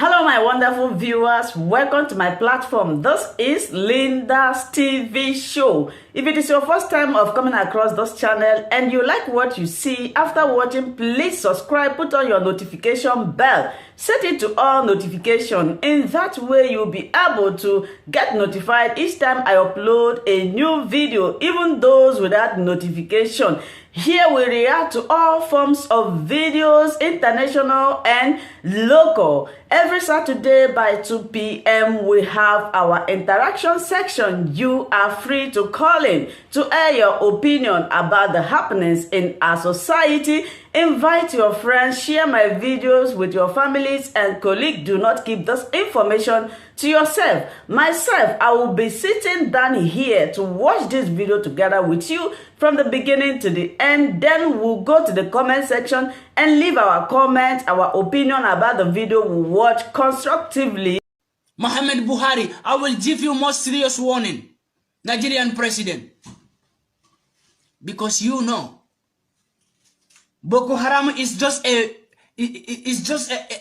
Hello, my wonderful viewers. Welcome to my platform. This is Linda's TV show. If it is your first time of coming across this channel and you like what you see after watching, please subscribe, put on your notification bell, set it to all notification. In that way, you'll be able to get notified each time I upload a new video, even those without notification. Here we react to all forms of videos, international and local. Every Saturday by 2 p.m. we have our interaction section. You are free to call in to air your opinion about the happenings in our society. Invite your friends, share my videos with your families and colleagues. Do not keep this information to yourself. Myself, I will be sitting down here to watch this video together with you from the beginning to the end. Then we'll go to the comment section and leave our comments, our opinion about the video we watch constructively. Muhammad Buhari, I will give you more serious warning, Nigerian president, because you know Boko Haram is just a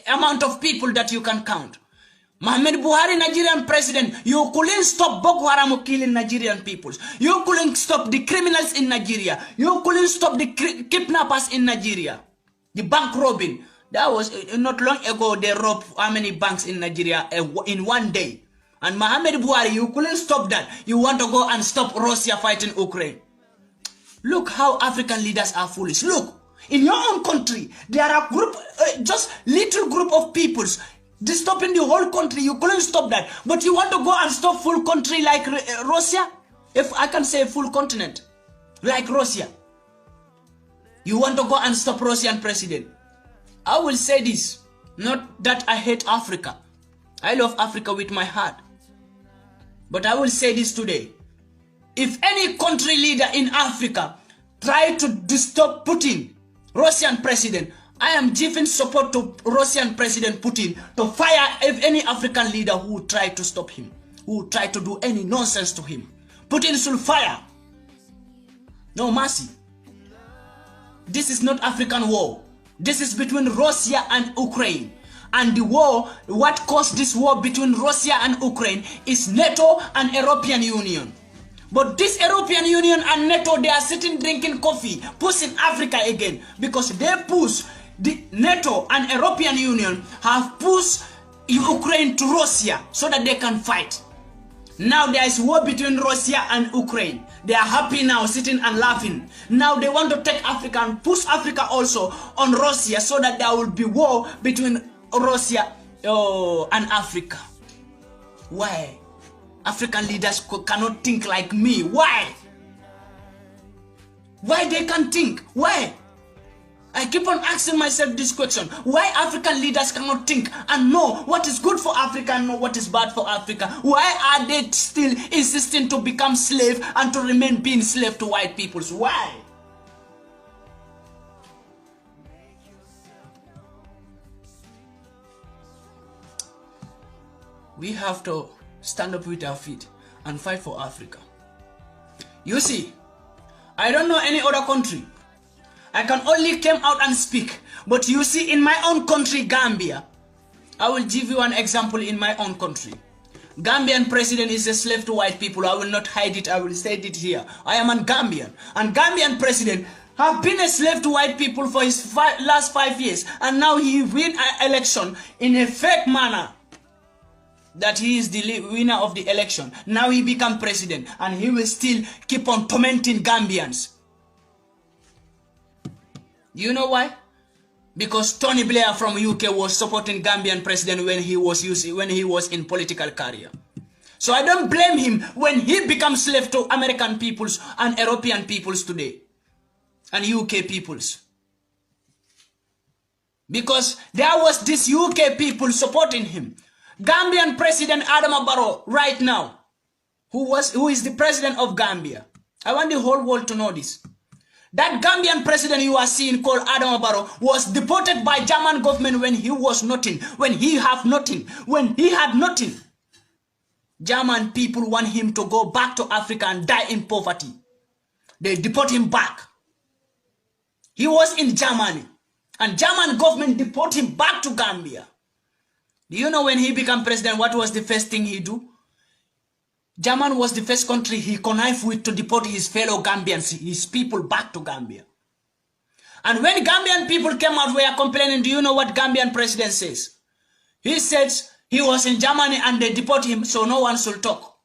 amount of people that you can count. Muhammad Buhari, Nigerian president, you couldn't stop Boko Haram killing Nigerian peoples. You couldn't stop the criminals in Nigeria. You couldn't stop the kidnappers in Nigeria. The bank robbing. That was not long ago. They robbed how many banks in Nigeria in one day. And Muhammad Bûhari, you couldn't stop that. You want to go and stop Russia fighting Ukraine. Look how African leaders are foolish. Look, in your own country, there are just little group of peoples stopping the whole country. You couldn't stop that. But you want to go and stop full country like Russia? If I can say full continent, like Russia. You want to go and stop Russian president. I will say this, not that I hate Africa. I love Africa with my heart. But I will say this today. If any country leader in Africa try to stop Putin, Russian president, I am giving support to Russian President Putin to fire any African leader who try to stop him, who try to do any nonsense to him. Putin should fire. No mercy. This is not African war. This is between Russia and Ukraine. And the war, what caused this war between Russia and Ukraine is NATO and European Union. But this European Union and NATO, they are sitting drinking coffee, pushing Africa again. Because they push, the NATO and European Union have pushed Ukraine to Russia so that they can fight. Now there is war between Russia and Ukraine. They are happy now, sitting and laughing. Now they want to take Africa and push Africa also on Russia so that there will be war between Russia and Africa. Why? African leaders cannot think like me. Why? Why they can't think? Why? I keep on asking myself this question. Why African leaders cannot think and know what is good for Africa and know what is bad for Africa? Why are they still insisting to become slave and to remain being slave to white peoples? Why? We have to stand up with our feet and fight for Africa. You see, I don't know any other country. I can only come out and speak. But you see, in my own country, Gambia, I will give you an example in my own country. Gambian president is a slave to white people. I will not hide it. I will say it here. I am a Gambian. And Gambian president have been a slave to white people for his last 5 years. And now he win an election in a fake manner. That he is the winner of the election. Now he become president. And he will still keep on tormenting Gambians. You know why? Because Tony Blair from UK was supporting Gambian president when he was in political career. So I don't blame him when he becomes slave to American peoples and European peoples today. And UK peoples. Because there was this UK people supporting him. Gambian president Adama Barrow right now, who is the president of Gambia. I want the whole world to know this. That Gambian president you are seeing called Adama Barrow was deported by German government when he was nothing, when he had nothing. German people want him to go back to Africa and die in poverty. They deport him back. He was in Germany and German government deport him back to Gambia. Do you know when he became president, what was the first thing he do? German was the first country he connived with to deport his fellow Gambians, his people back to Gambia. And when Gambian people came out, were complaining, do you know what Gambian president says? He says he was in Germany and they deport him, so no one should talk.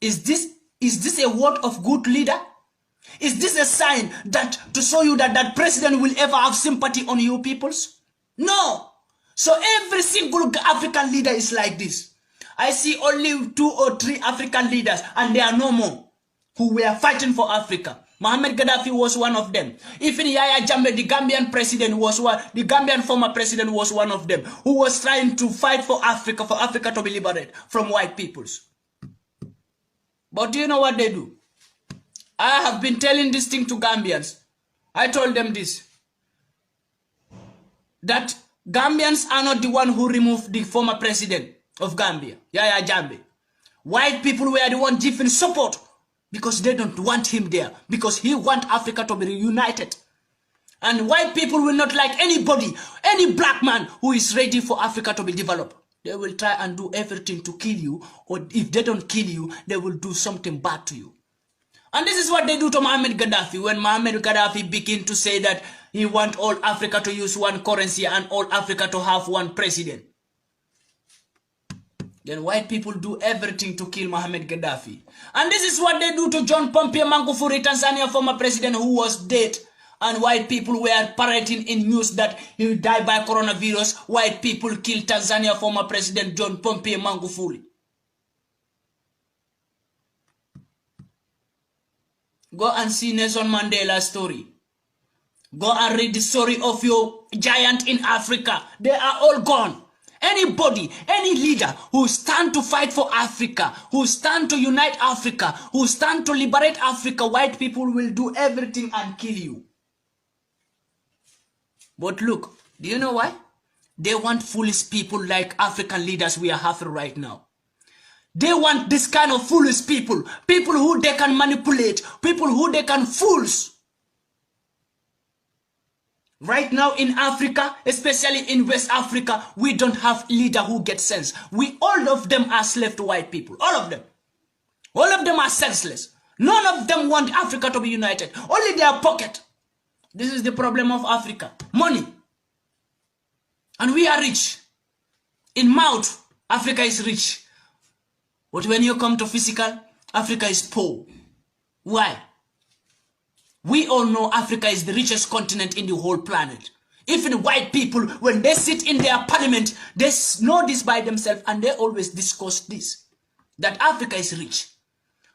Is this a word of good leader? Is this a sign that to show you that that president will ever have sympathy on you peoples? No. So every single African leader is like this. I see only 2 or 3 African leaders, and there are no more, who were fighting for Africa. Mohamed Gaddafi was one of them. Even Yahya Jammeh, the Gambian president, the Gambian former president was one of them, who was trying to fight for Africa to be liberated from white peoples. But do you know what they do? I have been telling this thing to Gambians. I told them this, that Gambians are not the one who removed the former president of Gambia, Yahya Jammeh. White people were the one giving support because they don't want him there, because he wants Africa to be reunited. And white people will not like anybody, any black man who is ready for Africa to be developed. They will try and do everything to kill you, or if they don't kill you, they will do something bad to you. And this is what they do to Mohamed Gaddafi. When Mohamed Gaddafi began to say that he wants all Africa to use one currency and all Africa to have one president, then white people do everything to kill Mohamed Gaddafi. And this is what they do to John Pombe Magufuli, Tanzania former president, who was dead. And white people were parading in news that he died by coronavirus. White people killed Tanzania former president John Pombe Magufuli. Go and see Nelson Mandela's story. Go and read the story of your giant in Africa. They are all gone. Anybody, any leader who stand to fight for Africa, who stand to unite Africa, who stand to liberate Africa, white people will do everything and kill you. But look, do you know why? They want foolish people like African leaders we are having right now. They want this kind of foolish people, people who they can manipulate, people who they can fool. Right now in Africa, especially in West Africa, we don't have leader who gets sense. All of them are slave to white people. All of them. All of them are senseless. None of them want Africa to be united. Only their pocket. This is the problem of Africa. Money. And we are rich. In mouth, Africa is rich. But when you come to physical, Africa is poor. Why? We all know Africa is the richest continent in the whole planet. Even white people, when they sit in their parliament, they know this by themselves and they always discuss this, that Africa is rich.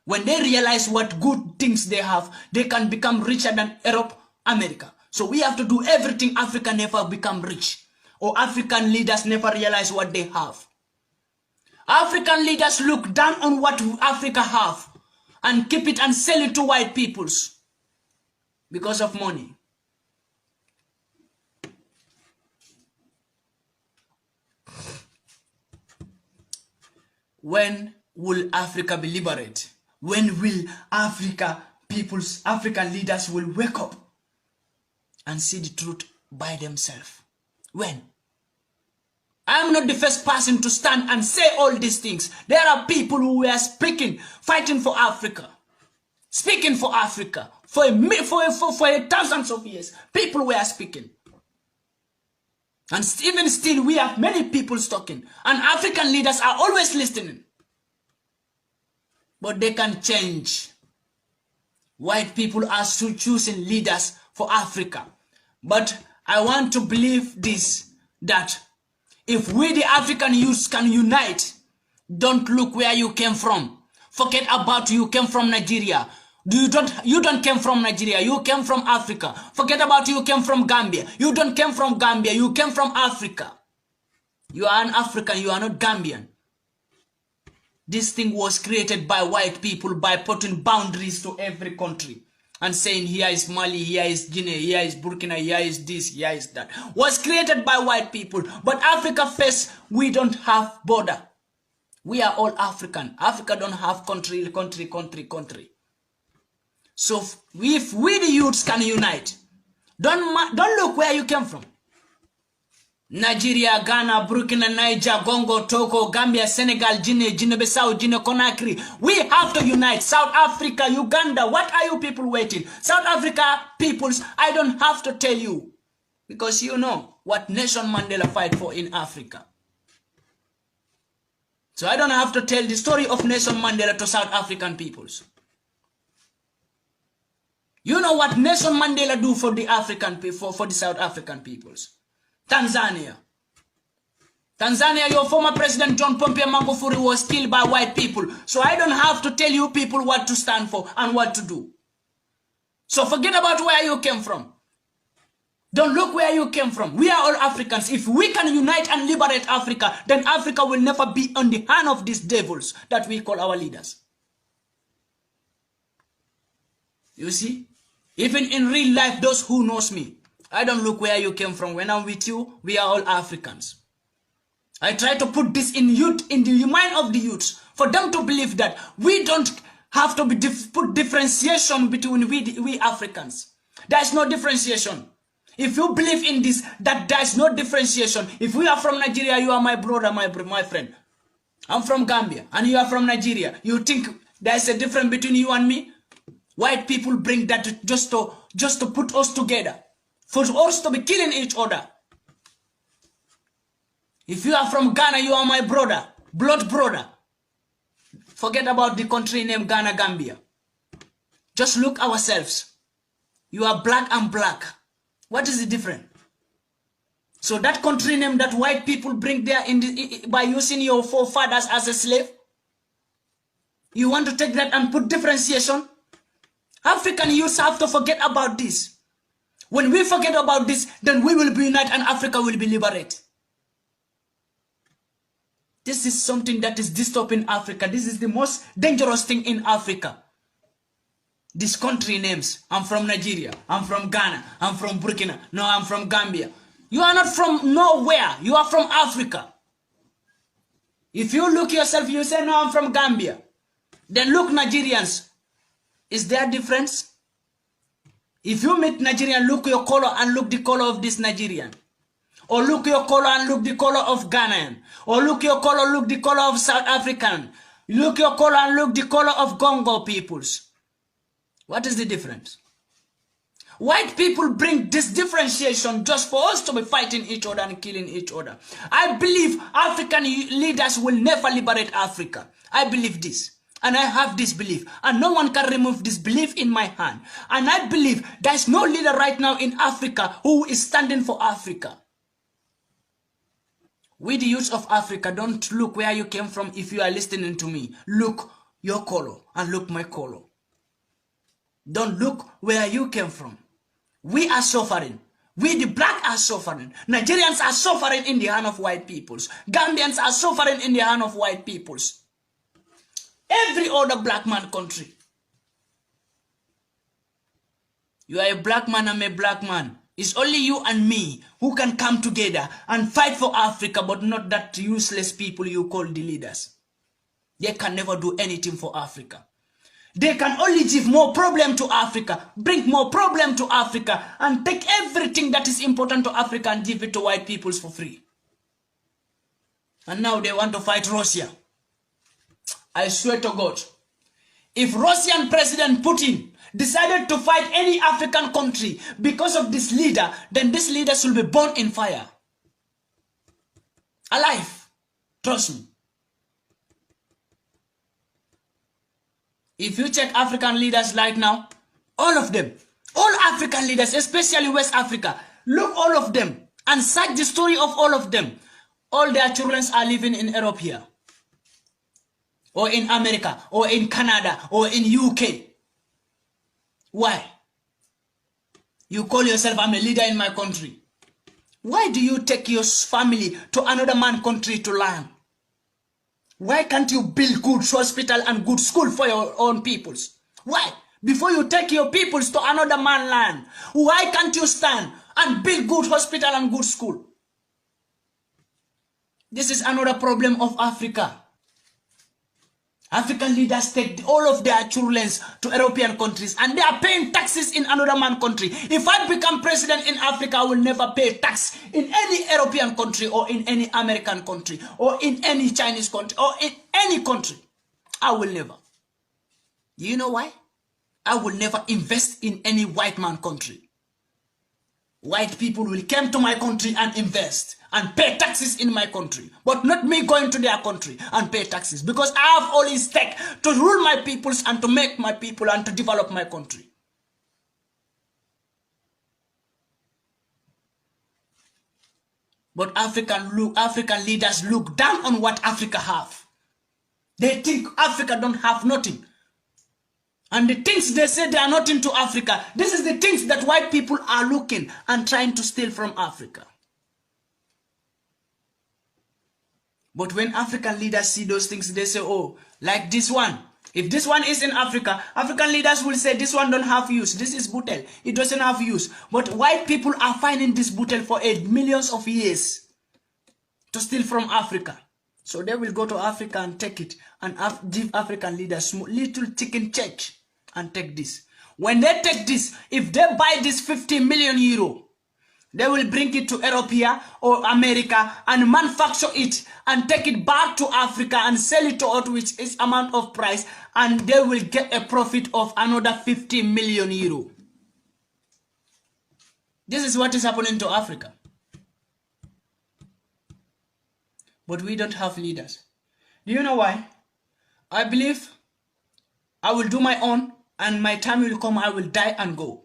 When they realize what good things they have, they can become richer than Europe, America. So we have to do everything Africa never become rich, or African leaders never realize what they have. African leaders look down on what Africa have and keep it and sell it to white peoples. Because of money. When will Africa be liberated? When will African leaders will wake up and see the truth by themselves? When? I am not the first person to stand and say all these things. There are people who were speaking, fighting for Africa. Speaking for Africa. For thousands of years, people were speaking. And even still, we have many people talking. And African leaders are always listening. But they can change. White people are still choosing leaders for Africa. But I want to believe this, that if we the African youths can unite, don't look where you came from. Forget about you came from Nigeria. You don't came from Nigeria, you came from Africa. Forget about you came from Gambia. You don't came from Gambia, you came from Africa. You are an African, you are not Gambian. This thing was created by white people by putting boundaries to every country. And saying here is Mali, here is Guinea, here is Burkina, here is this, here is that. Was created by white people. But Africa first, we don't have border. We are all African. Africa don't have country. So if we the youths can unite, don't look where you came from. Nigeria, Ghana, Burkina, Niger, Congo, Togo, Gambia, Senegal, Guinea-Bissau, Guinea-Conakry. We have to unite. South Africa, Uganda, what are you people waiting? South Africa peoples, I don't have to tell you. Because you know what Nelson Mandela fight for in Africa. So I don't have to tell the story of Nelson Mandela to South African peoples. You know what Nelson Mandela do for the African people, for the South African peoples. Tanzania. Tanzania, your former president John Pombe Magufuli was killed by white people. So I don't have to tell you people what to stand for and what to do. So forget about where you came from. Don't look where you came from. We are all Africans. If we can unite and liberate Africa, then Africa will never be on the hand of these devils that we call our leaders. You see? Even in real life, those who knows me, I don't look where you came from. When I'm with you, we are all Africans. I try to put this in the mind of the youths, for them to believe that we don't have to put differentiation between we Africans. There is no differentiation. If you believe in this, that there is no differentiation. If we are from Nigeria, you are my brother, my friend. I'm from Gambia, and you are from Nigeria. You think there is a difference between you and me? White people bring that just to put us together, for us to be killing each other. If you are from Ghana, you are my brother, blood brother. Forget about the country named Ghana, Gambia. Just look ourselves. You are black and black. What is the difference? So that country name that white people bring there by using your forefathers as a slave, you want to take that and put differentiation? African youths have to forget about this. When we forget about this, then we will be united and Africa will be liberated. This is something that is disturbing Africa. This is the most dangerous thing in Africa. These country names. I'm from Nigeria. I'm from Ghana. I'm from Burkina. No, I'm from Gambia. You are not from nowhere. You are from Africa. If you look yourself, you say, no, I'm from Gambia. Then look Nigerians. Is there a difference? If you meet Nigerian, look your color and look the color of this Nigerian. Or look your color and look the color of Ghanaian. Or look your color, look the color of South African. Look your color and look the color of Congo peoples. What is the difference? White people bring this differentiation just for us to be fighting each other and killing each other. I believe African leaders will never liberate Africa. I believe this. And I have this belief. And no one can remove this belief in my hand. And I believe there is no leader right now in Africa who is standing for Africa. We the youths of Africa, don't look where you came from if you are listening to me. Look your color and look my color. Don't look where you came from. We are suffering. We the black are suffering. Nigerians are suffering in the hand of white peoples. Gambians are suffering in the hand of white peoples. Every other black man country. You are a black man, I'm a black man. It's only you and me who can come together and fight for Africa, but not that useless people you call the leaders. They can never do anything for Africa. They can only give more problem to Africa, bring more problem to Africa, and take everything that is important to Africa and give it to white peoples for free. And now they want to fight Russia. I swear to God, if Russian President Putin decided to fight any African country because of this leader, then this leader should be burned in fire. Alive. Trust me. If you check African leaders right now, all of them, all African leaders, especially West Africa, look all of them and search the story of all of them. All their children are living in Europe here, or in America, or in Canada, or in UK. Why? You call yourself, I'm a leader in my country. Why do you take your family to another man's country to learn? Why can't you build good hospital and good school for your own peoples? Why? Before you take your peoples to another man's land, why can't you stand and build good hospital and good school? This is another problem of Africa. African leaders take all of their children to European countries and they are paying taxes in another man's country. If I become president in Africa, I will never pay tax in any European country or in any American country or in any Chinese country or in any country. I will never. You know why? I will never invest in any white man country. White people will come to my country and invest and pay taxes in my country, but not me going to their country and pay taxes, because I have all in stake to rule my peoples and to make my people and to develop my country. But African leaders look down on what Africa have. They think Africa don't have nothing. And the things they say they are nothing to Africa, this is the things that white people are looking and trying to steal from Africa. But when African leaders see those things, they say, oh, like this one. If this one is in Africa, African leaders will say this one don't have use. This is butel. It doesn't have use. But white people are finding this butel for millions of years to steal from Africa. So they will go to Africa and take it and give African leaders little chicken change and take this. When they take this, if they buy this 50 million euro, they will bring it to Europe or America and manufacture it and take it back to Africa and sell it to us with its amount of price, and they will get a profit of another 50 million euro. This is what is happening to Africa. But we don't have leaders. Do you know why? I believe I will do my own and my time will come, I will die and go.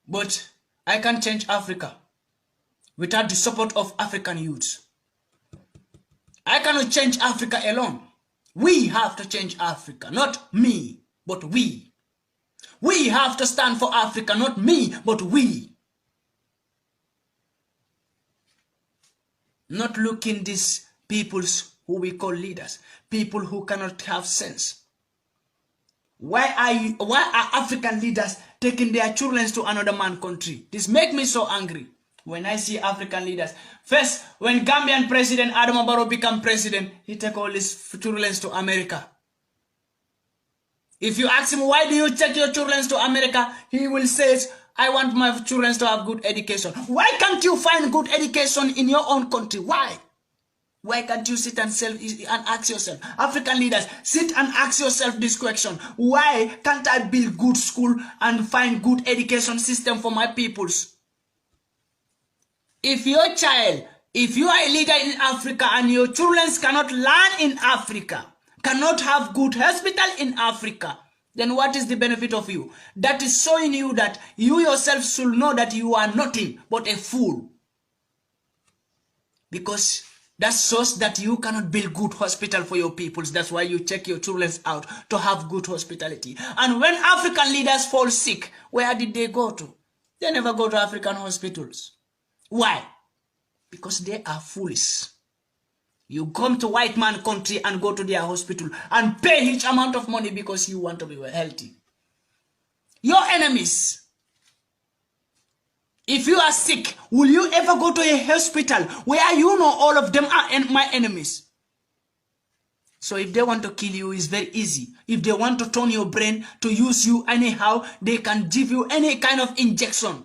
But I can't change Africa without the support of African youths. I cannot change Africa alone. We have to change Africa, not me, but we. We have to stand for Africa, not me, but we. Not looking these peoples who we call leaders, people who cannot have sense. Why are African leaders taking their children to another man's country? This makes me so angry when I see African leaders. First, when Gambian President Adama Barrow became president, he took all his children to America. If you ask him, why do you take your children to America? He will say, I want my children to have good education. Why can't you find good education in your own country? Why? Why can't you sit and ask yourself? African leaders, sit and ask yourself this question. Why can't I build good school and find good education system for my peoples? If your child, if you are a leader in Africa and your children cannot learn in Africa, cannot have good hospital in Africa, then what is the benefit of you? That is showing you that you yourself should know that you are nothing but a fool. Because that shows that you cannot build good hospital for your peoples. That's why you check your children out to have good hospitality. And when African leaders fall sick, where did they go to? They never go to African hospitals. Why? Because they are foolish. You come to white man country and go to their hospital and pay huge amount of money because you want to be healthy. Your enemies. If you are sick, will you ever go to a hospital where you know all of them are my enemies? So if they want to kill you, it's very easy. If they want to turn your brain to use you anyhow, they can give you any kind of injection.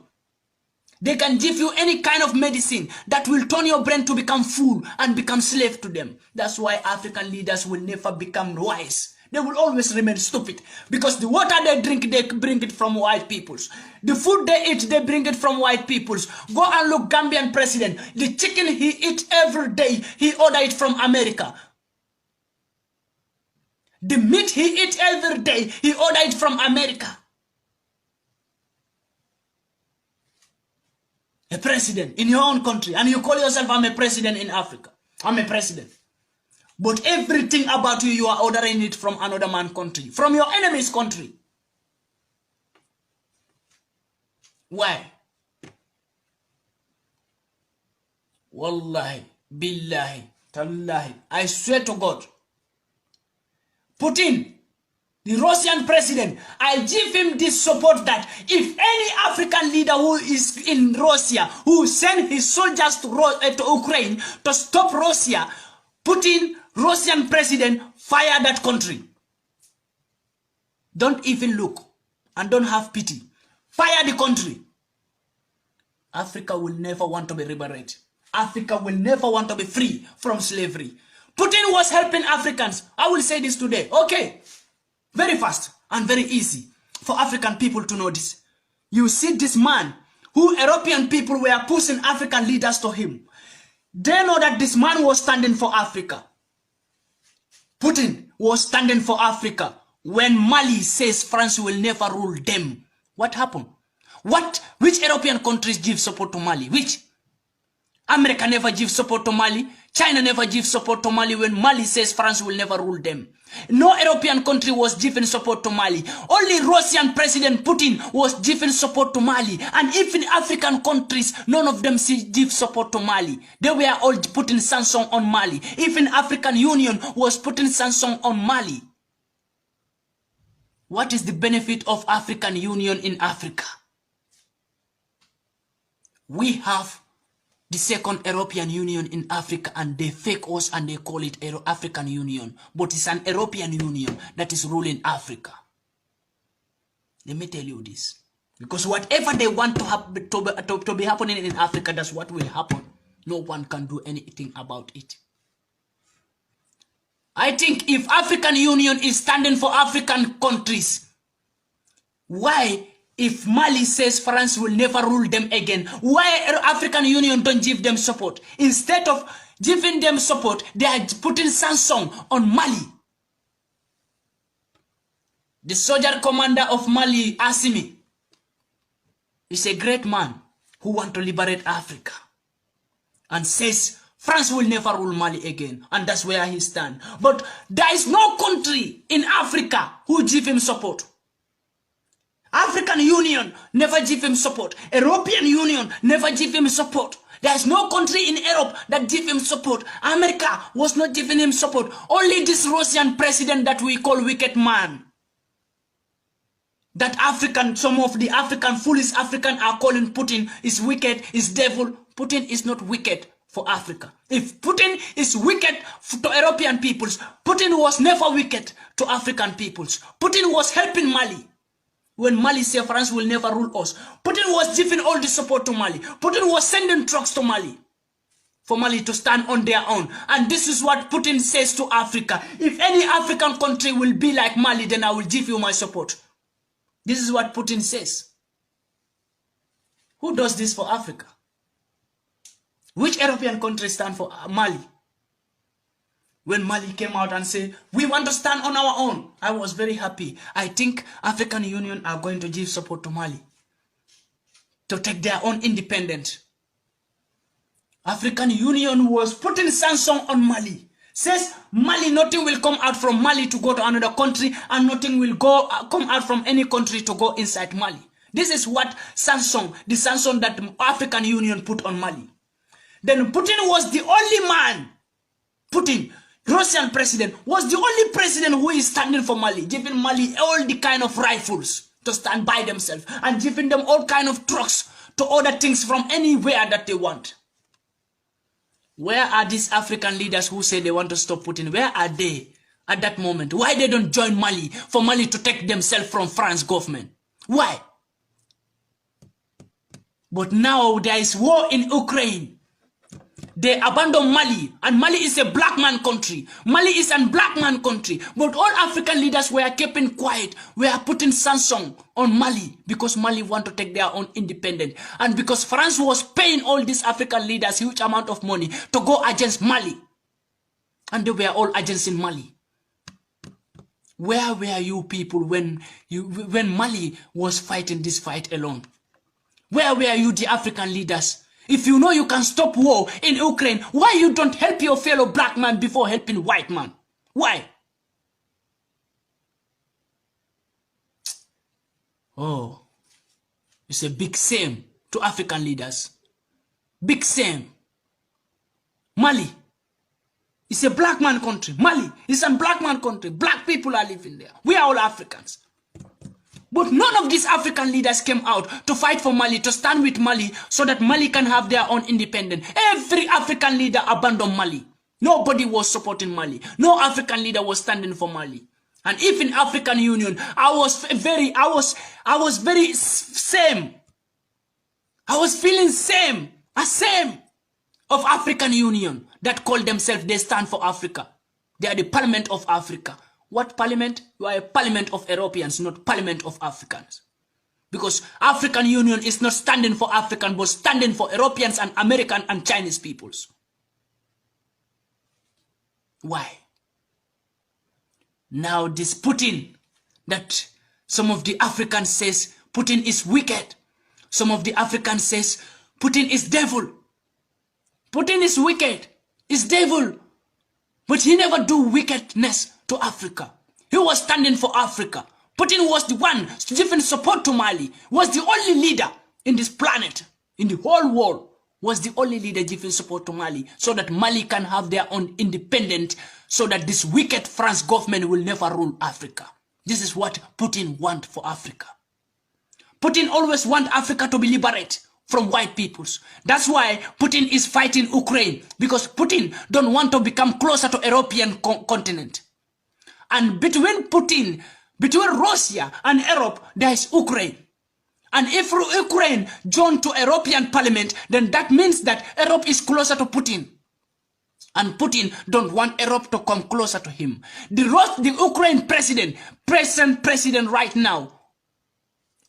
They can give you any kind of medicine that will turn your brain to become fool and become slave to them. That's why African leaders will never become wise. They will always remain stupid. Because the water they drink, they bring it from white peoples. The food they eat, they bring it from white peoples. Go and look Gambian president. The chicken he eats every day, he order it from America. The meat he eats every day, he order it from America. A president in your own country, and you call yourself, I'm a president in Africa. I'm a president. But everything about you, you are ordering it from another man's country, from your enemy's country. Why? Wallahi, billahi, tallahi, I swear to God, Putin, the Russian president, I give him this support that if any African leader who is in Russia, who send his soldiers to Ukraine to stop Russia, Putin Russian president fire that country. Don't even look and don't have pity. Fire the country. Africa will never want to be liberated. Africa will never want to be free from slavery. Putin was helping Africans. I will say this today. Okay. Very fast and very easy for African people to know this. You see this man who European people were pushing African leaders to him. They know that this man was standing for Africa. Putin was standing for Africa. When Mali says France will never rule them, what happened? Which European countries give support to Mali? Which? America never gives support to Mali. China never gives support to Mali when Mali says France will never rule them. No European country was giving support to Mali. Only Russian President Putin was giving support to Mali. And even African countries, none of them give support to Mali. They were all putting sanctions on Mali. Even African Union was putting sanctions on Mali. What is the benefit of African Union in Africa? We have the second European Union in Africa and they fake us and they call it African Union. But it's an European Union that is ruling Africa. Let me tell you this. Because whatever they want to be happening in Africa, that's what will happen. No one can do anything about it. I think if African Union is standing for African countries, why, if Mali says France will never rule them again, why African Union don't give them support? Instead of giving them support, they are putting sanctions on Mali. The soldier commander of Mali, Assimi, is a great man who wants to liberate Africa and says France will never rule Mali again, and that's where he stands. But there is no country in Africa who give him support. African Union never give him support. European Union never give him support. There is no country in Europe that give him support. America was not giving him support. Only this Russian president that we call wicked man. That some of the foolish African are calling Putin is wicked, is devil. Putin is not wicked for Africa. If Putin is wicked to European peoples, Putin was never wicked to African peoples. Putin was helping Mali. When Mali said France will never rule us, Putin was giving all the support to Mali. Putin was sending trucks to Mali for Mali to stand on their own. And this is what Putin says to Africa. If any African country will be like Mali, then I will give you my support. This is what Putin says. Who does this for Africa? Which European country stand for Mali? When Mali came out and said, we want to stand on our own, I was very happy. I think African Union are going to give support to Mali to take their own independence. African Union was putting sanctions on Mali. Says Mali, nothing will come out from Mali to go to another country, and nothing will come out from any country to go inside Mali. This is what the sanction that African Union put on Mali. Then Putin was the only man, Putin, Russian president, was the only president who is standing for Mali, giving Mali all the kind of rifles to stand by themselves and giving them all kind of trucks to order things from anywhere that they want. Where are these African leaders who say they want to stop Putin? Where are they at that moment? Why they don't join Mali for Mali to take themselves from France government? Why? But now there is war in Ukraine. They abandon Mali, and Mali is a black man country. Mali is a black man country. But all African leaders were keeping quiet. We are putting sanctions on Mali because Mali want to take their own independence. And because France was paying all these African leaders huge amount of money to go against Mali. And they were all agents in Mali. Where were you people when Mali was fighting this fight alone? Where were you, the African leaders? If you know you can stop war in Ukraine, why you don't help your fellow black man before helping white man? Why? Oh, it's a big shame to African leaders. Big shame. Mali is a black man country. Mali is a black man country. Black people are living there. We are all Africans. But none of these African leaders came out to fight for Mali, to stand with Mali so that Mali can have their own independence. Every African leader abandoned Mali. Nobody was supporting Mali. No African leader was standing for Mali. And even African Union, I was very same. I was feeling same of African Union that call themselves, they stand for Africa. They are the Parliament of Africa. What parliament? You are a parliament of Europeans, not parliament of Africans. Because African Union is not standing for African, but standing for Europeans and American and Chinese peoples. Why? Now this Putin, that some of the Africans says Putin is wicked. Some of the Africans says Putin is devil. Putin is wicked, is devil. But he never do wickedness to Africa. He was standing for Africa. Putin was the one giving support to Mali, was the only leader in this planet, in the whole world, was the only leader giving support to Mali, so that Mali can have their own independence, so that this wicked France government will never rule Africa. This is what Putin wants for Africa. Putin always wants Africa to be liberated from white peoples. That's why Putin is fighting Ukraine, because Putin don't want to become closer to European continent. And between Russia and Europe, there is Ukraine. And if Ukraine join to European Parliament, then that means that Europe is closer to Putin. And Putin don't want Europe to come closer to him. The Ukraine present president right now,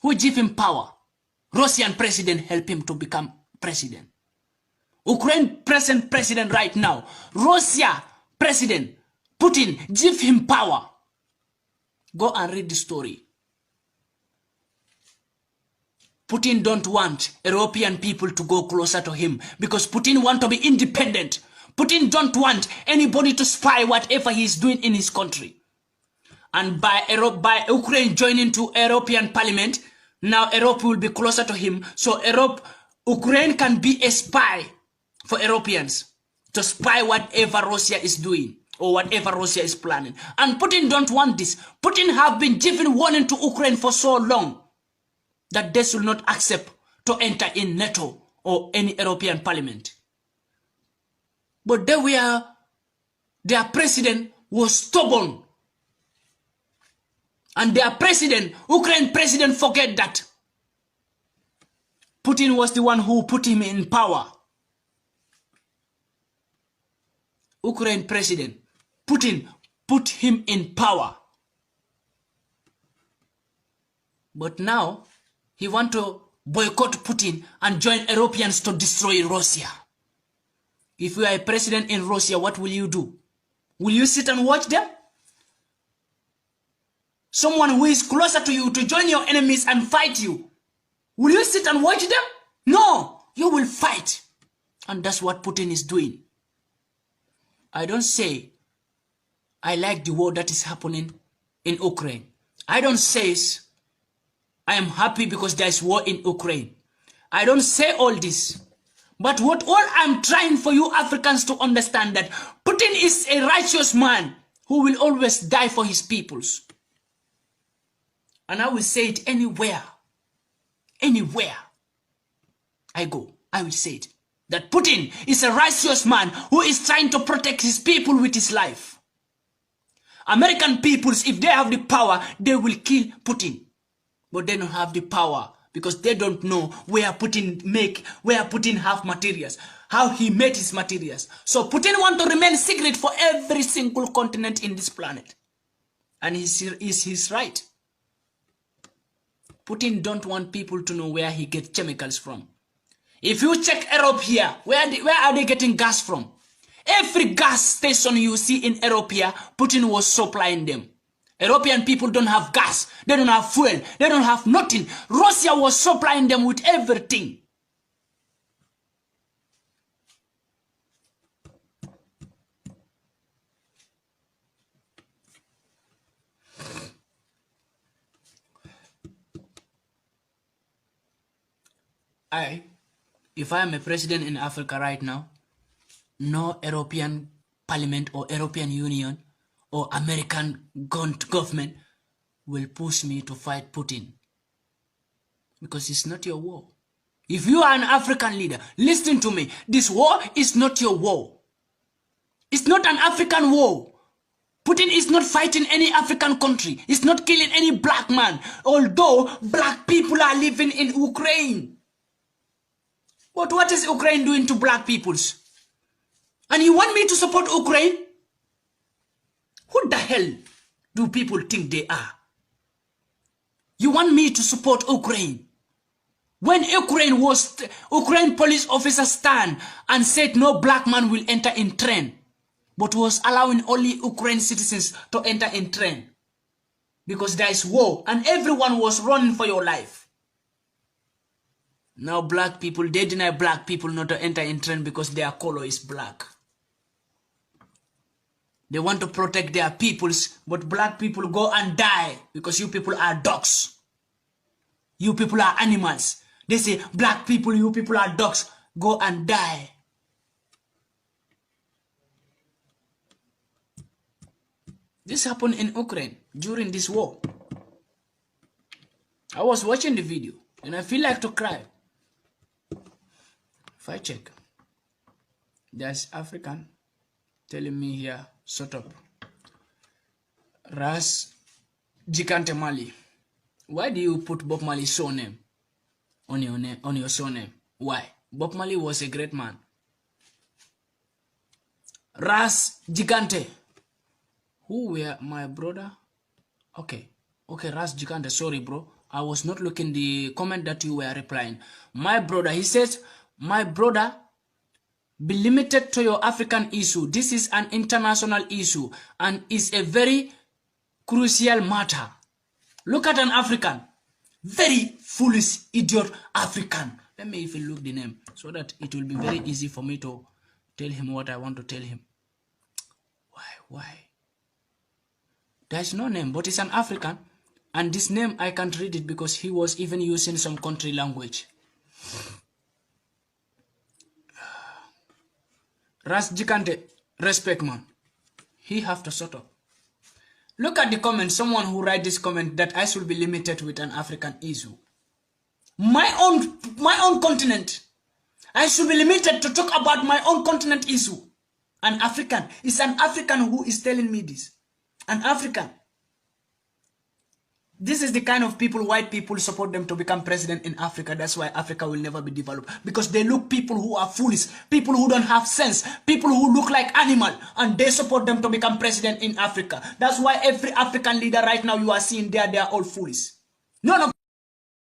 who give him power, Russian president help him to become president. Ukraine present president right now, Russia president, Putin give him power. Go and read the story. Putin don't want European people to go closer to him, because Putin want to be independent. Putin don't want anybody to spy whatever he's doing in his country. And by Ukraine joining to European Parliament, now Europe will be closer to him. So Ukraine can be a spy for Europeans, to spy whatever Russia is doing or whatever Russia is planning. And Putin don't want this. Putin have been giving warning to Ukraine for so long that they should not accept to enter in NATO or any European Parliament. But their president was stubborn. And their president, Ukraine president, forget that. Putin was the one who put him in power. Ukraine president, Putin put him in power. But now, he want to boycott Putin and join Europeans to destroy Russia. If you are a president in Russia, what will you do? Will you sit and watch them? Someone who is closer to you to join your enemies and fight you. Will you sit and watch them? No, you will fight. And that's what Putin is doing. I don't say I like the war that is happening in Ukraine. I don't say I am happy because there is war in Ukraine. I don't say all this. But what all I'm trying for you Africans to understand, that Putin is a righteous man who will always die for his peoples. And I will say it anywhere I go, I will say it. That Putin is a righteous man who is trying to protect his people with his life. American peoples, if they have the power, they will kill Putin. But they don't have the power because they don't know where Putin have materials, how he made his materials. So Putin wants to remain secret for every single continent in this planet. And he's right. Putin don't want people to know where he gets chemicals from. If you check Europe here, where are they getting gas from? Every gas station you see in Europe here, Putin was supplying them. European people don't have gas, they don't have fuel, they don't have nothing. Russia was supplying them with everything. If I am a president in Africa right now, no European Parliament or European Union or American government will push me to fight Putin. Because it's not your war. If you are an African leader, listen to me. This war is not your war. It's not an African war. Putin is not fighting any African country. He's not killing any black man. Although black people are living in Ukraine. But what is Ukraine doing to black peoples? And you want me to support Ukraine? Who the hell do people think they are? You want me to support Ukraine? When Ukraine police officers stand and said no black man will enter in train, but was allowing only Ukraine citizens to enter in train. Because there is war and everyone was running for your life. Now black people, they deny black people not to enter in train because their color is black. They want to protect their peoples, but black people go and die because you people are dogs. You people are animals. They say, black people, you people are dogs. Go and die. This happened in Ukraine during this war. I was watching the video and I feel like to cry. If I check, there's African telling me here, shut up. Ras Jikante Mali. Why do you put Bob Marley's surname on your surname? Why? Bob Marley was a great man. Ras Gigante. Who were my brother? Okay, Ras Gigante. Sorry, bro. I was not looking the comment that you were replying. My brother, he says, my brother, be limited to your African issue. This is an international issue and is a very crucial matter. Look at an African. Very foolish, idiot African. Let me even look the name so that it will be very easy for me to tell him what I want to tell him. Why? There's no name, but it's an African. And this name, I can't read it because he was even using some country language. Ras Jikante, respect man. He have to shut up. Look at the comment, someone who write this comment that I should be limited with an African issue. My own continent. I should be limited to talk about my own continent issue. An African. It's an African who is telling me this. An African. This is the kind of people white people support them to become president in Africa. That's why Africa will never be developed. Because they look people who are foolish, people who don't have sense, people who look like animal, and they support them to become president in Africa. That's why every African leader right now you are seeing there, they are all foolish. No.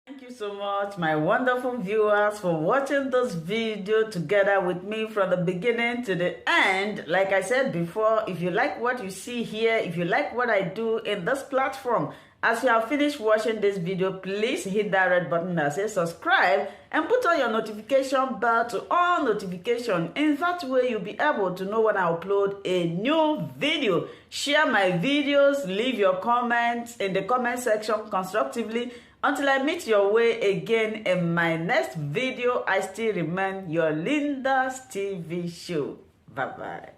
Thank you so much, my wonderful viewers, for watching this video together with me from the beginning to the end. Like I said before, if you like what you see here, if you like what I do in this platform, as you have finished watching this video, please hit that red button that says subscribe and put on your notification bell to all notification. In that way, you'll be able to know when I upload a new video. Share my videos, leave your comments in the comment section constructively. Until I meet your way again in my next video, I still remain your Linda's TV show. Bye-bye.